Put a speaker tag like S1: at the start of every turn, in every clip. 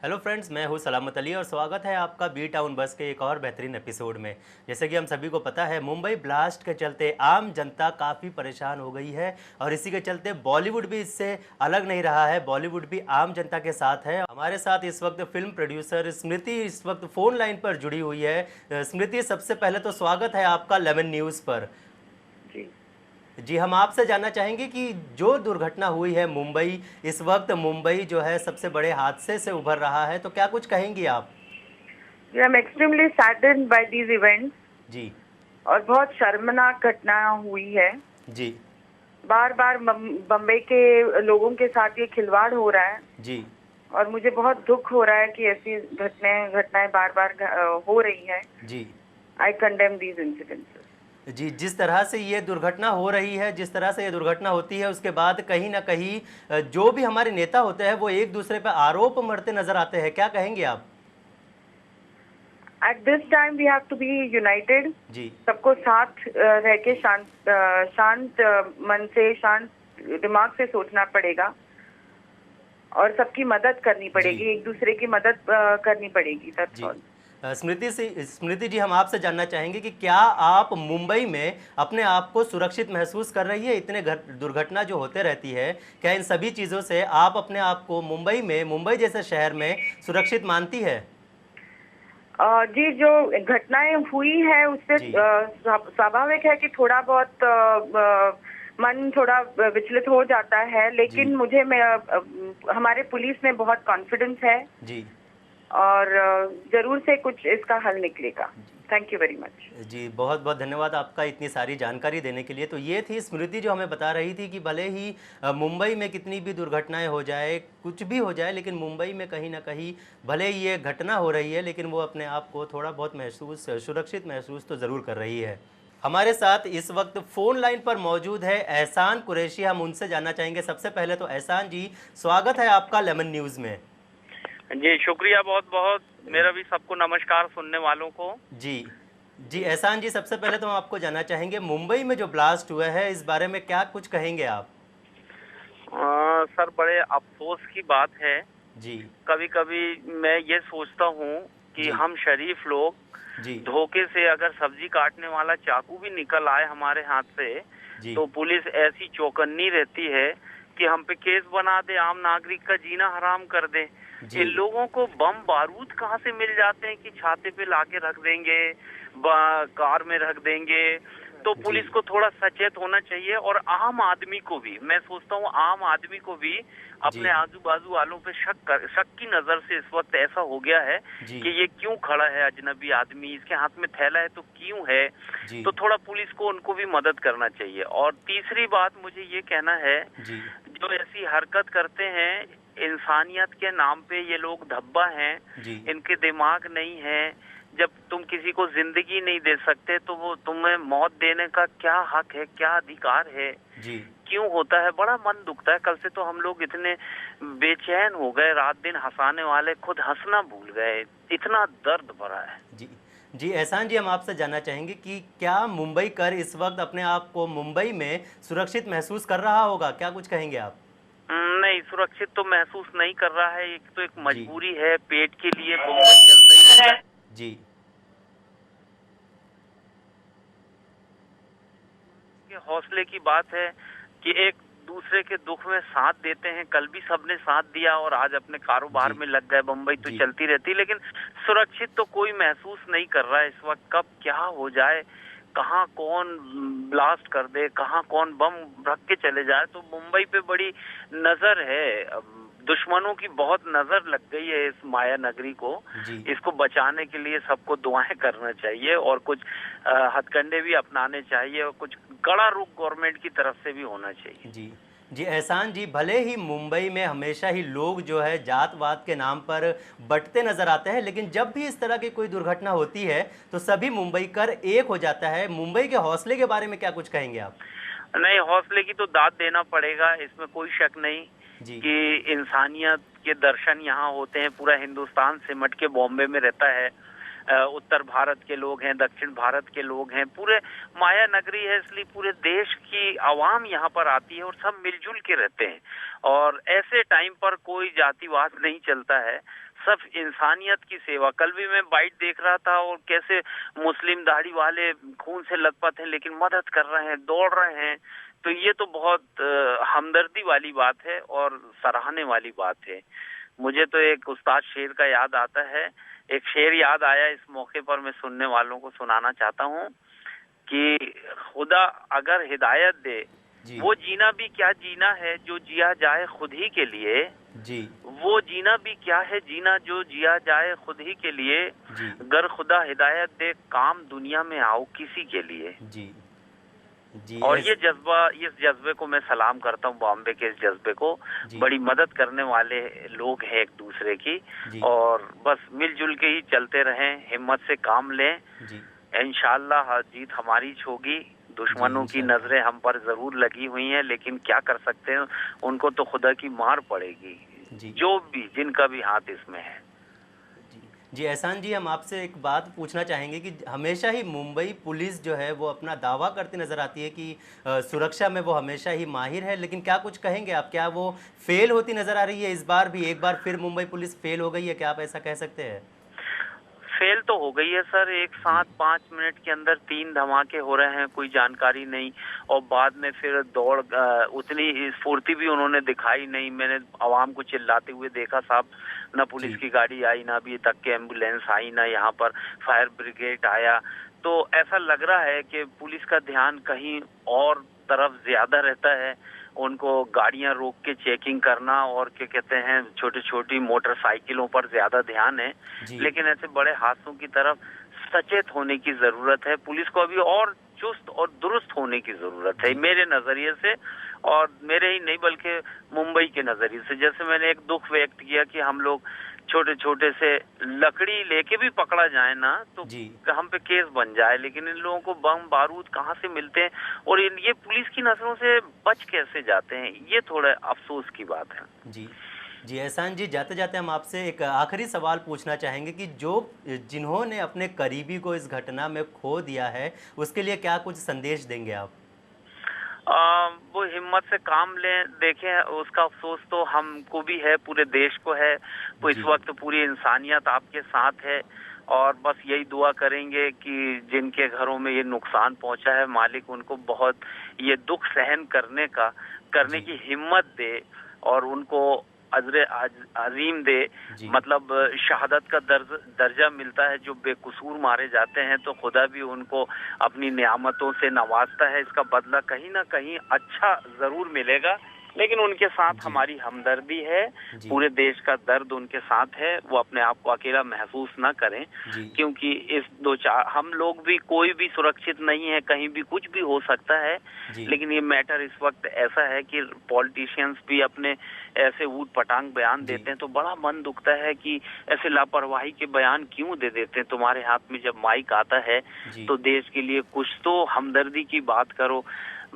S1: Hello friends, मैं हूं सलामत अली और स्वागत है आपका बी टाउन बस के एक और बेहतरीन एपिसोड में। जैसे कि हम सभी को पता है, मुंबई ब्लास्ट के चलते आम जनता काफ़ी परेशान हो गई है और इसी के चलते बॉलीवुड भी इससे अलग नहीं रहा है। बॉलीवुड भी आम जनता के साथ है। हमारे साथ इस वक्त फिल्म प्रोड्यूसर स्मृति इस वक्त फ़ोन लाइन पर जुड़ी हुई है। स्मृति, सबसे पहले तो स्वागत है आपका लेमन न्यूज़ पर।
S2: जी।
S1: जी, हम आपसे जानना चाहेंगे कि जो दुर्घटना हुई है मुंबई, इस वक्त मुंबई जो है सबसे बड़े हादसे से उभर रहा है, तो क्या कुछ कहेंगी आप?
S2: I am extremely saddened by these events.
S1: जी।
S2: और बहुत शर्मनाक घटना हुई है।
S1: जी।
S2: बार बार बम्बई के लोगों के साथ ये खिलवाड़ हो रहा है
S1: जी।
S2: और मुझे बहुत दुख हो रहा है कि ऐसी घटनाएं बार बार हो रही हैं।
S1: जी।
S2: I condemn these incidents.
S1: जी, जिस तरह से ये दुर्घटना हो रही है, जिस तरह से ये दुर्घटना होती है, उसके बाद कहीं न कहीं जो भी हमारे नेता होते हैं, वो एक दूसरे पे आरोप मढ़ते नज़र आते हैं। क्या कहेंगे आप?
S2: At this time we have to be united.
S1: जी।
S2: सबको साथ रह के शांत मन से, शांत दिमाग से सोचना पड़ेगा और सबकी मदद करनी
S1: जी।
S2: पड़ेगी, एक दूसरे की मदद करनी पड़ेगी। That's
S1: ji.
S2: ऑल।
S1: स्मृति जी, हम आपसे जानना चाहेंगे कि क्या आप मुंबई में अपने आप को सुरक्षित महसूस कर रही है? इतने दुर्घटना जो होते रहती है, क्या इन सभी चीज़ों से आप अपने आप को मुंबई में, मुंबई जैसे शहर में सुरक्षित मानती है?
S2: जी, जो घटनाएं हुई है उससे
S1: जी।
S2: स्वाभाविक है कि थोड़ा बहुत मन थोड़ा विचलित हो जाता है,
S1: जी।
S2: लेकिन हमारे पुलिस में बहुत कॉन्फिडेंस है
S1: जी।
S2: और जरूर से कुछ इसका हल निकलेगा।
S1: जी।
S2: Thank you very much.
S1: जी, बहुत-बहुत धन्यवाद आपका इतनी सारी जानकारी देने के लिए। तो ये थी स्मृति जो हमें बता रही थी कि भले ही मुंबई में कितनी भी दुर्घटनाएँ हो जाए, कुछ भी हो जाए, लेकिन मुंबई में कहीं न कहीं भले ही ये घटना हो रही है, लेकिन वो अपने आप को थोड़ा बहुत सुरक्षित महसूस तो ज़रूर कर रही है। हमारे साथ इस वक्त फ़ोन लाइन पर मौजूद है एहसान कुरैशी। हम उनसे जानना चाहेंगे। सबसे पहले तो एहसान जी, स्वागत है आपका लेमन न्यूज़ में।
S3: जी, शुक्रिया बहुत-बहुत। मेरा भी सबको नमस्कार सुनने वालों को।
S1: जी। जी, एहसान जी, सबसे पहले तो हम आपको जानना चाहेंगे, मुंबई में जो ब्लास्ट हुआ है, इस बारे में क्या कुछ कहेंगे आप?
S3: सर, बड़े अफ़सोस की बात है।
S1: जी।
S3: कभी-कभी मैं ये सोचता हूँ कि
S1: जी।
S3: हम शरीफ लोग
S1: जी।
S3: धोखे से अगर सब्जी काटने वाला चाकू भी निकल आए हमारे हाथ से,
S1: जी।
S3: तो पुलिस ऐसी चौकन्नी रहती है कि हम पे केस बना दे, आम नागरिक का जीना हराम कर दे।
S1: जी।
S3: इन लोगों को बम बारूद कहाँ से मिल जाते हैं कि छाते पे लाके रख देंगे, कार में रख देंगे। तो
S1: जी।
S3: पुलिस को थोड़ा सचेत होना चाहिए और आम आदमी को भी, मैं सोचता हूँ आम आदमी को भी
S1: जी।
S3: अपने आजू बाजू वालों पे शक की नजर से इस वक्त ऐसा हो गया है
S1: जी।
S3: कि ये क्यों खड़ा है अजनबी आदमी, इसके हाथ में थैला है तो क्यों है।
S1: जी।
S3: तो थोड़ा पुलिस को उनको भी मदद करना चाहिए। और तीसरी बात मुझे ये कहना है,
S1: जी।
S3: जो ऐसी हरकत करते हैं, इंसानियत के नाम पे ये लोग धब्बा हैं,
S1: जी।
S3: इनके दिमाग नहीं है। जब तुम किसी को जिंदगी नहीं दे सकते तो वो तुम्हें मौत देने का क्या हक है, क्या अधिकार है?
S1: जी।
S3: क्यों होता है? बड़ा मन दुखता है। कल से तो हम लोग इतने बेचैन हो गए, रात दिन हंसाने वाले खुद हंसना भूल गए, इतना दर्द भरा है।
S1: जी। जी, एहसान जी, हम आपसे जानना चाहेंगे कि क्या मुंबई कर इस वक्त अपने आप को मुंबई में सुरक्षित महसूस कर रहा होगा? क्या कुछ कहेंगे आप?
S3: नहीं, सुरक्षित तो महसूस नहीं कर रहा है। एक तो एक
S1: जी।
S3: मजबूरी है, पेट के लिए मुंबई चलता ही रहता है।
S1: जी।
S3: के हौसले की बात है कि एक दूसरे के दुख में साथ देते हैं। कल भी सबने साथ दिया और आज अपने कारोबार
S1: जी।
S3: में लग गए। बम्बई तो
S1: जी।
S3: चलती रहती, लेकिन सुरक्षित तो कोई महसूस नहीं कर रहा है इस वक्त। कब क्या हो जाए, कहाँ कौन ब्लास्ट कर दे, कहाँ कौन बम रख के चले जाए। तो मुंबई पे बड़ी नजर है, दुश्मनों की बहुत नजर लग गई है इस माया नगरी को।
S1: जी।
S3: इसको बचाने के लिए सबको दुआएं करना चाहिए और कुछ हथकंडे भी अपनाने चाहिए और कुछ कड़ा रुख गवर्नमेंट की तरफ से भी होना चाहिए।
S1: जी। जी, एहसान जी, भले ही मुंबई में हमेशा ही लोग जो है जात-वात के नाम पर बँटते नज़र आते हैं, लेकिन जब भी इस तरह की कोई दुर्घटना होती है, तो सभी मुंबईकर एक हो जाता है। मुंबई के हौसले के बारे में क्या कुछ कहेंगे आप?
S3: नहीं, हौसले की तो दाद देना पड़ेगा, इसमें कोई शक नहीं
S1: जी।
S3: कि इंसानियत के दर्शन यहाँ होते हैं। पूरा हिंदुस्तान सिमट के बॉम्बे में रहता है। उत्तर भारत के लोग हैं, दक्षिण भारत के लोग हैं, पूरे माया नगरी है, इसलिए पूरे देश की आवाम यहाँ पर आती है और सब मिलजुल के रहते हैं। और ऐसे टाइम पर कोई जातिवाद नहीं चलता है, सिर्फ इंसानियत की सेवा। कल भी मैं बाइट देख रहा था और कैसे मुस्लिम दाढ़ी वाले खून से लथपथ हैं लेकिन मदद कर रहे हैं, दौड़ रहे हैं। तो ये तो बहुत हमदर्दी वाली बात है और सराहने वाली बात है। मुझे तो एक उस्ताद शेर का याद आता है, एक शेर याद आया, इस मौके पर मैं सुनने वालों को सुनाना चाहता हूँ कि खुदा अगर हिदायत दे वो जीना भी क्या जीना है जो जिया जाए खुद ही के लिए
S1: जी।
S3: वो जीना भी क्या है जीना जो जिया जाए खुद ही के लिए गर खुदा हिदायत दे काम दुनिया में आओ किसी के लिए।
S1: जी जी।
S3: और ये जज्बा, इस जज्बे को मैं सलाम करता हूँ, बॉम्बे के इस जज्बे को। बड़ी मदद करने वाले लोग हैं एक दूसरे की, और बस मिलजुल के ही चलते रहें, हिम्मत से काम लें। इंशाअल्लाह जीत हमारी होगी। दुश्मनों की नजरें हम पर जरूर लगी हुई हैं, लेकिन क्या कर सकते हैं, उनको तो खुदा की मार पड़ेगी, जो भी जिनका भी हाथ इसमें है।
S1: जी एहसान जी, हम आपसे एक बात पूछना चाहेंगे कि हमेशा ही मुंबई पुलिस जो है वो अपना दावा करती नज़र आती है कि सुरक्षा में वो हमेशा ही माहिर है, लेकिन क्या कुछ कहेंगे आप, क्या वो फेल होती नज़र आ रही है इस बार भी? एक बार फिर मुंबई पुलिस फेल हो गई है, क्या आप ऐसा कह सकते हैं?
S3: फेल तो हो गई है सर। एक साथ 5 मिनट के अंदर 3 धमाके हो रहे हैं, कोई जानकारी नहीं, और बाद में फिर दौड़ उतनी स्फूर्ति भी उन्होंने दिखाई नहीं। मैंने आवाम को चिल्लाते हुए देखा साहब, ना पुलिस की गाड़ी आई, ना अभी तक के एम्बुलेंस आई, ना यहाँ पर फायर ब्रिगेड आया। तो ऐसा लग रहा है कि पुलिस का ध्यान कहीं और तरफ ज्यादा रहता है। उनको गाड़ियां रोक के चेकिंग करना और क्या कहते हैं छोटी छोटी मोटरसाइकिलों पर ज्यादा ध्यान है, लेकिन ऐसे बड़े हादसों की तरफ सचेत होने की जरूरत है। पुलिस को अभी और चुस्त और दुरुस्त होने की जरूरत है मेरे नजरिए से, और मेरे ही नहीं बल्कि मुंबई के नजरिए से। जैसे मैंने एक दुख व्यक्त किया कि हम लोग छोटे छोटे से लकड़ी लेके भी पकड़ा जाए ना तो हम पे केस बन जाए, लेकिन इन लोगों को बम बारूद कहाँ से मिलते हैं और ये पुलिस की नजरों से बच कैसे जाते हैं, ये थोड़ा अफसोस की बात है।
S1: जी एहसान जी, जाते जाते हम आपसे एक आखिरी सवाल पूछना चाहेंगे कि जिन्होंने अपने करीबी को इस घटना में खो दिया है उसके लिए क्या कुछ संदेश देंगे आप?
S3: वो हिम्मत से काम लें। देखें, उसका अफसोस तो हमको भी है, पूरे देश को है। तो इस वक्त पूरी इंसानियत आपके साथ है, और बस यही दुआ करेंगे कि जिनके घरों में ये नुकसान पहुंचा है, मालिक उनको बहुत ये दुख सहन करने की हिम्मत दे और उनको अजर अजीम दे। मतलब शहादत का दर्जा मिलता है जो बेकसूर मारे जाते हैं, तो खुदा भी उनको अपनी नियामतों से नवाजता है। इसका बदला कहीं ना कहीं अच्छा जरूर मिलेगा, लेकिन उनके साथ हमारी हमदर्दी है, पूरे देश का दर्द उनके साथ है। वो अपने आप को अकेला महसूस ना करें, क्योंकि इस हम लोग भी कोई भी सुरक्षित नहीं है, कहीं भी कुछ भी हो सकता है। लेकिन ये मैटर इस वक्त ऐसा है कि पॉलिटिशियंस भी अपने ऐसे ऊट पटांग बयान देते हैं, तो बड़ा मन दुखता है कि ऐसे लापरवाही के बयान क्यों दे देते हैं। तुम्हारे हाथ में जब माइक आता है तो देश के लिए कुछ तो हमदर्दी की बात करो।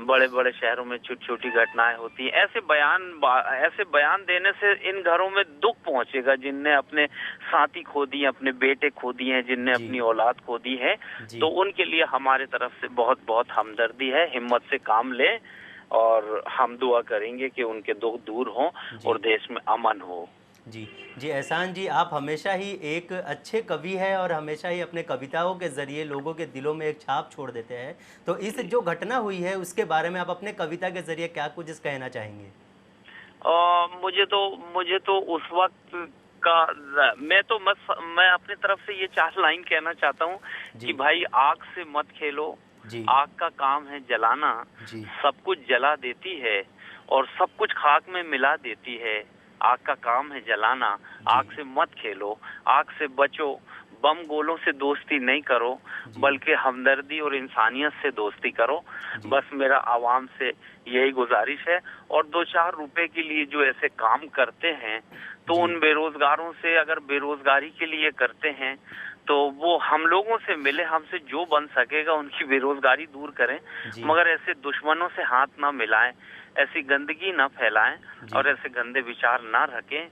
S3: बड़े बड़े शहरों में छोटी छोटी घटनाएं होती हैं, ऐसे बयान देने से इन घरों में दुख पहुंचेगा जिनने अपने साथी खो दिए, अपने बेटे खो दिए हैं, जिनने अपनी औलाद खो दी है। तो उनके लिए हमारे तरफ से बहुत बहुत हमदर्दी है। हिम्मत से काम लें और हम दुआ करेंगे कि उनके दुख दूर हों और देश में अमन हो।
S1: जी एहसान जी, आप हमेशा ही एक अच्छे कवि हैं और हमेशा ही अपने कविताओं के ज़रिए लोगों के दिलों में एक छाप छोड़ देते हैं। तो इस जो घटना हुई है उसके बारे में आप अपने कविता के ज़रिए क्या कुछ कहना चाहेंगे?
S3: मुझे तो उस वक्त का मैं अपनी तरफ से ये 4 लाइन कहना चाहता हूँ कि भाई आग से मत खेलो, आग का काम है जलाना, सब कुछ जला देती है और सब कुछ खाक में मिला देती है। आग का काम है जलाना, आग से मत खेलो, आग से बचो, बम गोलों से दोस्ती नहीं करो, बल्कि हमदर्दी और इंसानियत से दोस्ती करो। बस मेरा आवाम से यही गुजारिश है। और 2-4 रुपए के लिए जो ऐसे काम करते हैं, तो उन बेरोजगारों से, अगर बेरोजगारी के लिए करते हैं तो वो हम लोगों से मिले, हमसे जो बन सकेगा उनकी बेरोजगारी दूर करें, मगर ऐसे दुश्मनों से हाथ ना मिलाएं, ऐसी गंदगी ना फैलाएं और ऐसे गंदे विचार ना रखें।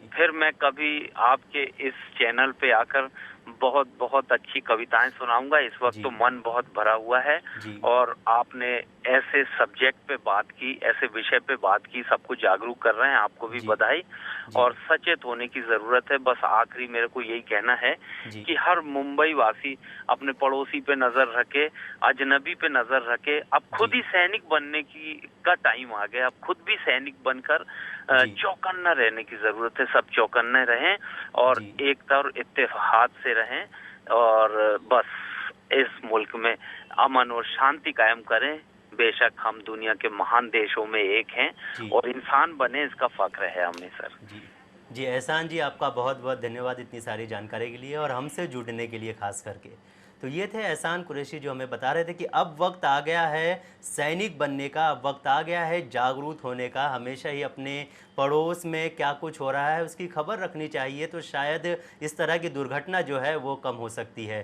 S3: फिर मैं कभी आपके इस चैनल पे आकर बहुत बहुत अच्छी कविताएं सुनाऊंगा। इस वक्त
S1: जी।
S3: तो मन बहुत भरा हुआ है
S1: जी।
S3: और आपने ऐसे सब्जेक्ट पे बात की, ऐसे विषय पे बात की, सबको जागरूक कर रहे हैं, आपको भी
S1: जी।
S3: बधाई।
S1: जी।
S3: और सचेत होने की जरूरत है। बस आखिरी मेरे को यही कहना है
S1: जी।
S3: कि हर मुंबई वासी अपने पड़ोसी पे नजर रखे, अजनबी पे नजर रखे। अब खुद
S1: जी।
S3: ही सैनिक बनने का टाइम आ गया। अब खुद भी सैनिक बनकर
S1: जी।
S3: चौकन्ना रहने की जरूरत है। सब चौकन्ने रहें और
S1: जी।
S3: एकता और इत्तेफाक से रहें और बस इस मुल्क में अमन और शांति कायम करें। बेशक हम दुनिया के महान देशों में एक हैं
S1: जी।
S3: और इंसान बने, इसका फक्र है हमें सर।
S1: जी। जी एहसान जी, आपका बहुत बहुत धन्यवाद इतनी सारी जानकारी के लिए और हमसे जुड़ने के लिए ख़ास करके। तो ये थे एहसान कुरैशी जो हमें बता रहे थे कि अब वक्त आ गया है सैनिक बनने का, अब वक्त आ गया है जागरूक होने का। हमेशा ही अपने पड़ोस में क्या कुछ हो रहा है उसकी खबर रखनी चाहिए, तो शायद इस तरह की दुर्घटना जो है वो कम हो सकती है।